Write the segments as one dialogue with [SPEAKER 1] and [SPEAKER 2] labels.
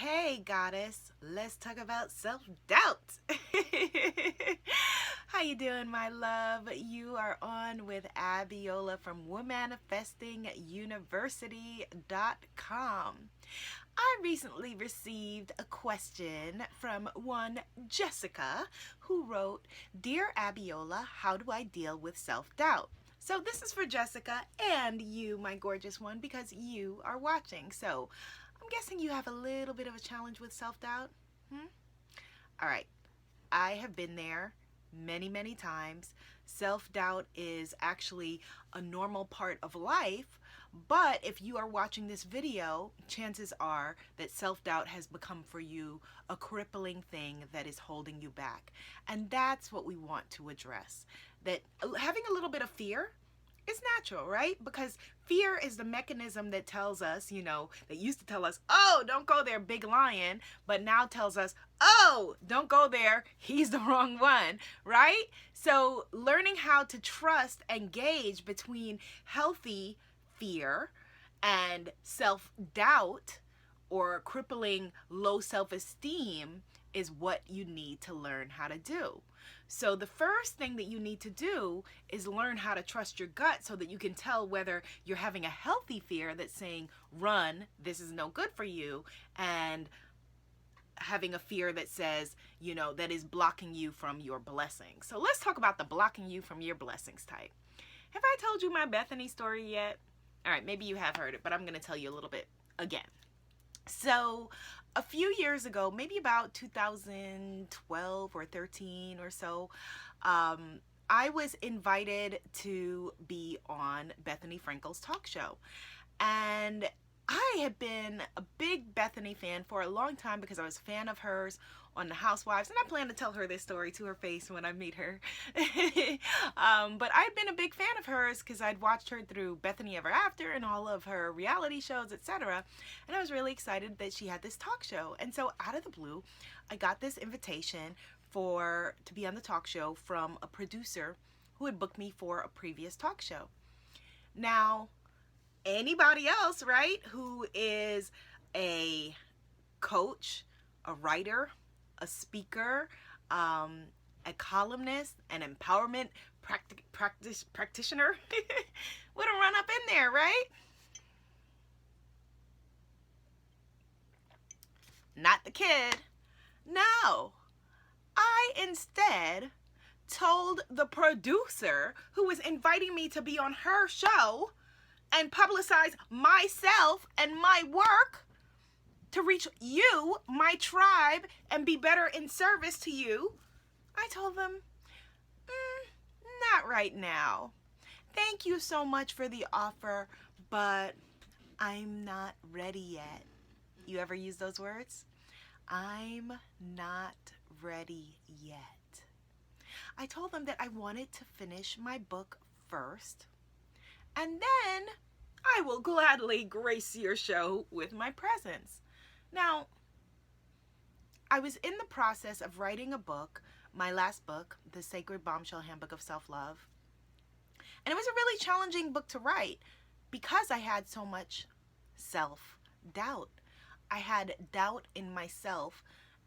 [SPEAKER 1] Hey, goddess, let's talk about self-doubt. How you doing, my love? You are on with Abiola from womanifestinguniversity.com. I recently received a question from one Jessica who wrote, "Dear Abiola, how do I deal with self-doubt?" So this is for Jessica and you, my gorgeous one, because you are watching. So I'm guessing you have a little bit of a challenge with self-doubt. All right. I have been there many, many times. Self-doubt is actually a normal part of life, but if you are watching this video, chances are that self-doubt has become for you a crippling thing that is holding you back. And that's what we want to address. That having a little bit of fear, it's natural, right? Because fear is the mechanism that tells us, that used to tell us, oh, don't go there, big lion, but now tells us, oh, don't go there, he's the wrong one, right? So learning how to trust and gauge between healthy fear and self-doubt or crippling low self-esteem is what you need to learn how to do. So the first thing that you need to do is learn how to trust your gut so that you can tell whether you're having a healthy fear that's saying, run, this is no good for you, and having a fear that says, that is blocking you from your blessings. So let's talk about the blocking you from your blessings type. Have I told you my Bethany story yet? All right, maybe you have heard it, but I'm going to tell you a little bit again. So a few years ago, maybe about 2012 or 13 or so, I was invited to be on Bethany Frankel's talk show. And I had been a big Bethany fan for a long time because I was a fan of hers on The Housewives, and I plan to tell her this story to her face when I meet her. But I'd been a big fan of hers because I'd watched her through Bethany Ever After and all of her reality shows, etc. And I was really excited that she had this talk show. And so out of the blue, I got this invitation to be on the talk show from a producer who had booked me for a previous talk show. Now, anybody else, right, who is a coach, a writer, a speaker, a columnist, an empowerment practitioner would have run up in there, right? Not the kid. No. I instead told the producer who was inviting me to be on her show and publicize myself and my work to reach you, my tribe, and be better in service to you. I told them, not right now. Thank you so much for the offer, but I'm not ready yet. You ever use those words? I'm not ready yet. I told them that I wanted to finish my book first, and then I will gladly grace your show with my presence. Now, I was in the process of writing a book, my last book, The Sacred Bombshell Handbook of Self-Love. And it was a really challenging book to write because I had so much self-doubt. I had doubt in myself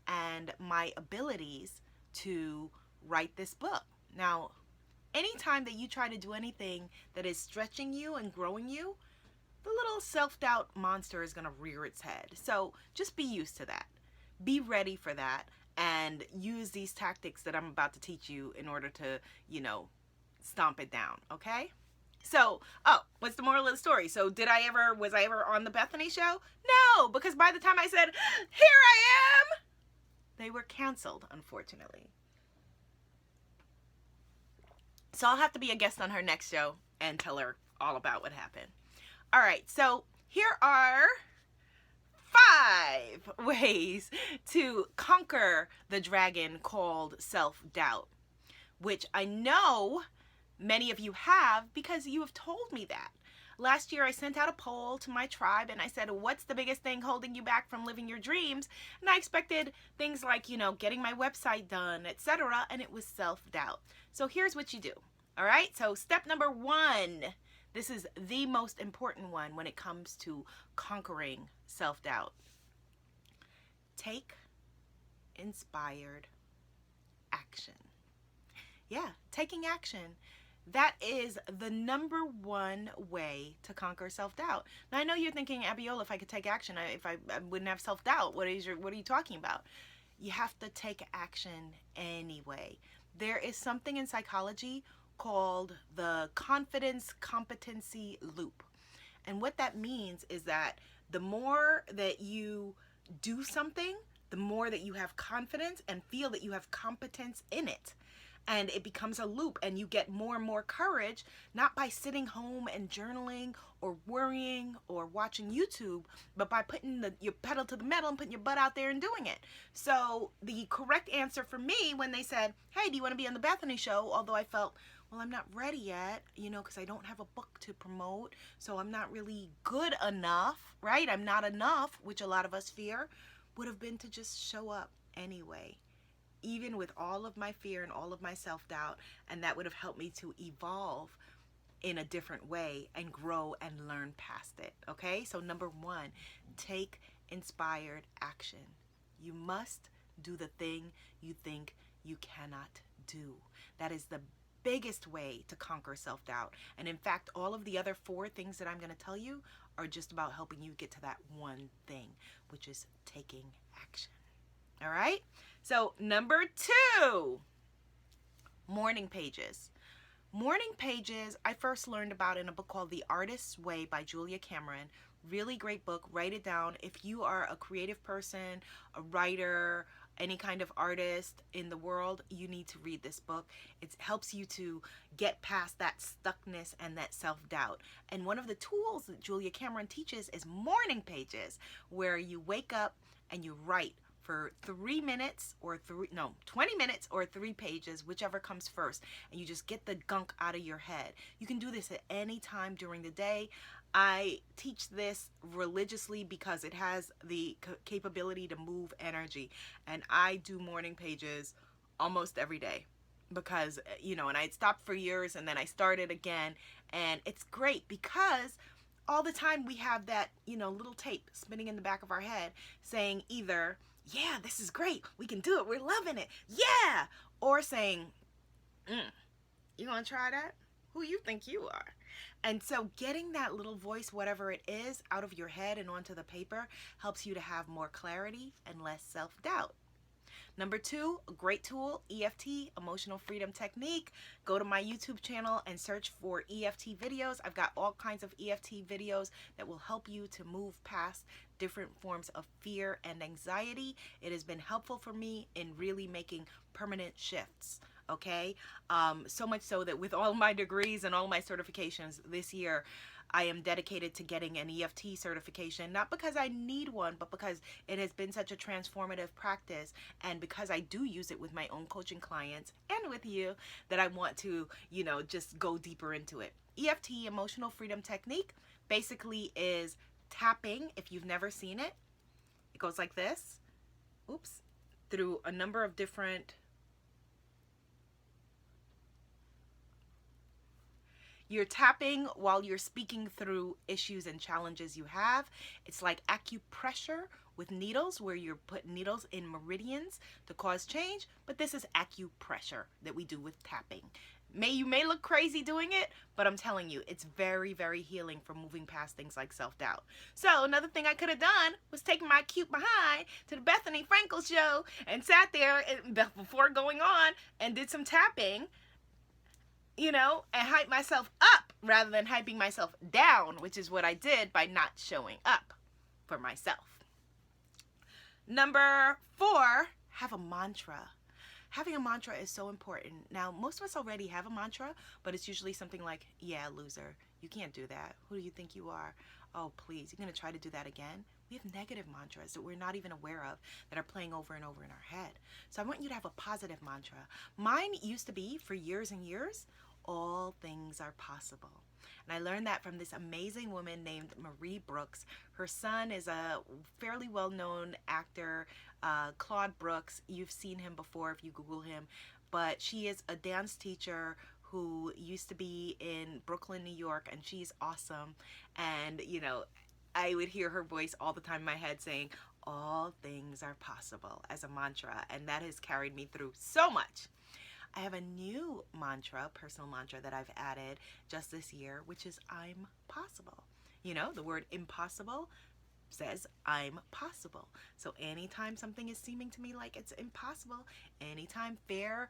[SPEAKER 1] and my abilities to write this book. Now, anytime that you try to do anything that is stretching you and growing you, the little self-doubt monster is going to rear its head. So just be used to that. Be ready for that and use these tactics that I'm about to teach you in order to, stomp it down, okay? So, what's the moral of the story? So was I ever on the Bethany show? No, because by the time I said, here I am, they were canceled, unfortunately. So I'll have to be a guest on her next show and tell her all about what happened. All right, so here are 5 ways to conquer the dragon called self-doubt, which I know many of you have because you have told me that. Last year I sent out a poll to my tribe and I said, what's the biggest thing holding you back from living your dreams? And I expected things like, getting my website done, etc. And it was self-doubt. So here's what you do. All right, so step number 1. This is the most important one when it comes to conquering self-doubt. take inspired action. Yeah, taking action. That is the number one way to conquer self-doubt. Now I know you're thinking, Abiola, if I could take action, I wouldn't have self-doubt. What are you talking about? You have to take action anyway. There is something in psychology called the confidence competency loop. And what that means is that the more that you do something, the more that you have confidence and feel that you have competence in it. And it becomes a loop, and you get more and more courage, not by sitting home and journaling or worrying or watching YouTube, but by putting your pedal to the metal and putting your butt out there and doing it. So the correct answer for me when they said, hey, do you want to be on the Bethany show? Although I felt, well, I'm not ready yet, because I don't have a book to promote, so I'm not really good enough, right? I'm not enough, which a lot of us fear, would have been to just show up anyway, even with all of my fear and all of my self-doubt, and that would have helped me to evolve in a different way and grow and learn past it, okay? So number one, take inspired action. You must do the thing you think you cannot do. That is the biggest way to conquer self-doubt. And in fact, all of the other 4 things that I'm going to tell you are just about helping you get to that one thing, which is taking action. All right? So number 2, morning pages. Morning pages, I first learned about in a book called The Artist's Way by Julia Cameron. Really great book. Write it down. If you are a creative person, a writer, any kind of artist in the world, you need to read this book. It helps you to get past that stuckness and that self-doubt. And one of the tools that Julia Cameron teaches is morning pages, where you wake up and you write for 20 minutes or 3 pages, whichever comes first, and you just get the gunk out of your head. You can do this at any time during the day. I teach this religiously because it has the capability to move energy, and I do morning pages almost every day because, and I stopped for years and then I started again, and it's great because all the time we have that, little tape spinning in the back of our head saying either, yeah, this is great, we can do it, we're loving it, yeah, or saying, you gonna try that? Who you think you are? And so getting that little voice, whatever it is, out of your head and onto the paper helps you to have more clarity and less self-doubt. Number 2, a great tool, EFT, Emotional Freedom Technique. Go to my YouTube channel and search for EFT videos. I've got all kinds of EFT videos that will help you to move past different forms of fear and anxiety. It has been helpful for me in really making permanent shifts. Okay, so much so that with all my degrees and all my certifications this year, I am dedicated to getting an EFT certification, not because I need one, but because it has been such a transformative practice, and because I do use it with my own coaching clients and with you, that I want to, just go deeper into it. EFT, Emotional Freedom Technique, basically is tapping. If you've never seen it, it goes like this, through a number of different... You're tapping while you're speaking through issues and challenges you have. It's like acupressure with needles, where you're putting needles in meridians to cause change, but this is acupressure that we do with tapping. You may look crazy doing it, but I'm telling you, it's very, very healing for moving past things like self-doubt. So another thing I could have done was taken my cute behind to the Bethany Frankel show and sat there before going on and did some tapping, and hype myself up rather than hyping myself down, which is what I did by not showing up for myself. Number 4, have a mantra. Having a mantra is so important. Now, most of us already have a mantra, but it's usually something like, yeah, loser, you can't do that. Who do you think you are? Oh, please, you're going to try to do that again? We have negative mantras that we're not even aware of that are playing over and over in our head. So I want you to have a positive mantra. Mine used to be, for years and years, all things are possible. And I learned that from this amazing woman named Marie Brooks. Her son is a fairly well-known actor, Claude Brooks. You've seen him before if you Google him. But she is a dance teacher who used to be in Brooklyn, New York, and she's awesome. And, I would hear her voice all the time in my head saying, all things are possible as a mantra, and that has carried me through so much. I have a new mantra, personal mantra, that I've added just this year, which is I'm possible. You know, the word impossible says I'm possible. So anytime something is seeming to me like it's impossible, anytime fear,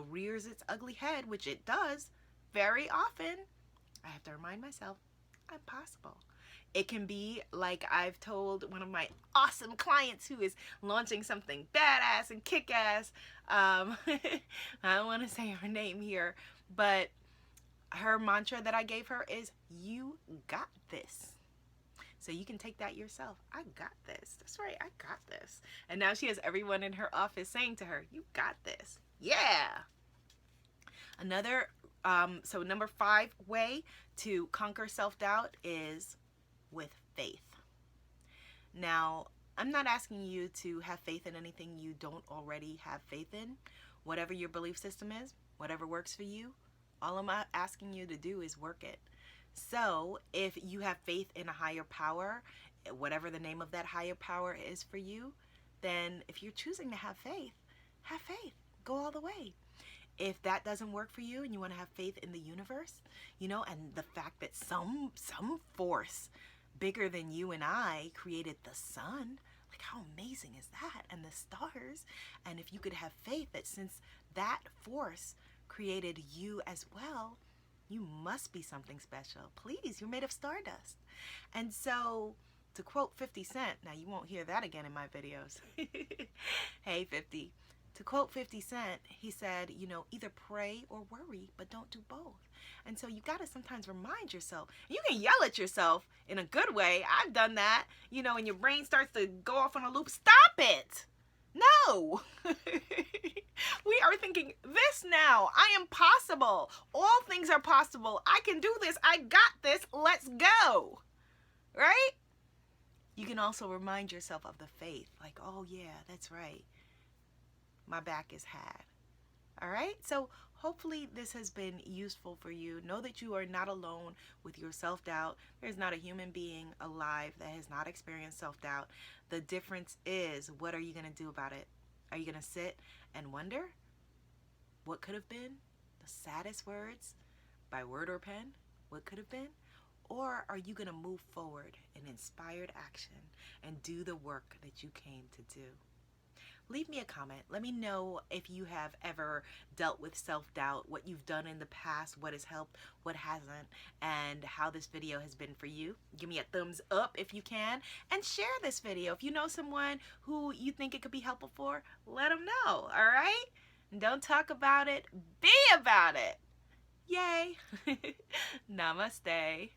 [SPEAKER 1] rears its ugly head, which it does very often, I have to remind myself I'm possible. It can be like I've told one of my awesome clients who is launching something badass and kick-ass. I don't want to say her name here, but her mantra that I gave her is, you got this. So you can take that yourself. I got this. That's right, I got this. And now she has everyone in her office saying to her, you got this. Yeah. Another, so number 5 way to conquer self-doubt is with faith. Now, I'm not asking you to have faith in anything you don't already have faith in. Whatever your belief system is, whatever works for you, all I'm asking you to do is work it. So if you have faith in a higher power, whatever the name of that higher power is for you, then if you're choosing to have faith, go all the way. If that doesn't work for you and you want to have faith in the universe, and the fact that some force bigger than you and I created the sun, like how amazing is that? And the stars. And if you could have faith that since that force created you as well, you must be something special. Please, you're made of stardust. And so, to quote 50 Cent, now you won't hear that again in my videos. Hey 50. To quote 50 Cent, he said, either pray or worry, but don't do both. And so you got to sometimes remind yourself. You can yell at yourself in a good way. I've done that. And your brain starts to go off on a loop. Stop it. No. We are thinking this now. I am possible. All things are possible. I can do this. I got this. Let's go. Right? You can also remind yourself of the faith. Like, oh yeah, that's right. My back is had. All right? So hopefully this has been useful for you. Know that you are not alone with your self-doubt. There's not a human being alive that has not experienced self-doubt. The difference is, what are you going to do about it? Are you going to sit and wonder what could have been? The saddest words by word or pen? What could have been? Or are you going to move forward in inspired action and do the work that you came to do? Leave me a comment. Let me know if you have ever dealt with self-doubt, what you've done in the past, what has helped, what hasn't, and how this video has been for you. Give me a thumbs up if you can, and share this video. If you know someone who you think it could be helpful for, let them know, all right? And don't talk about it, be about it. Yay. Namaste.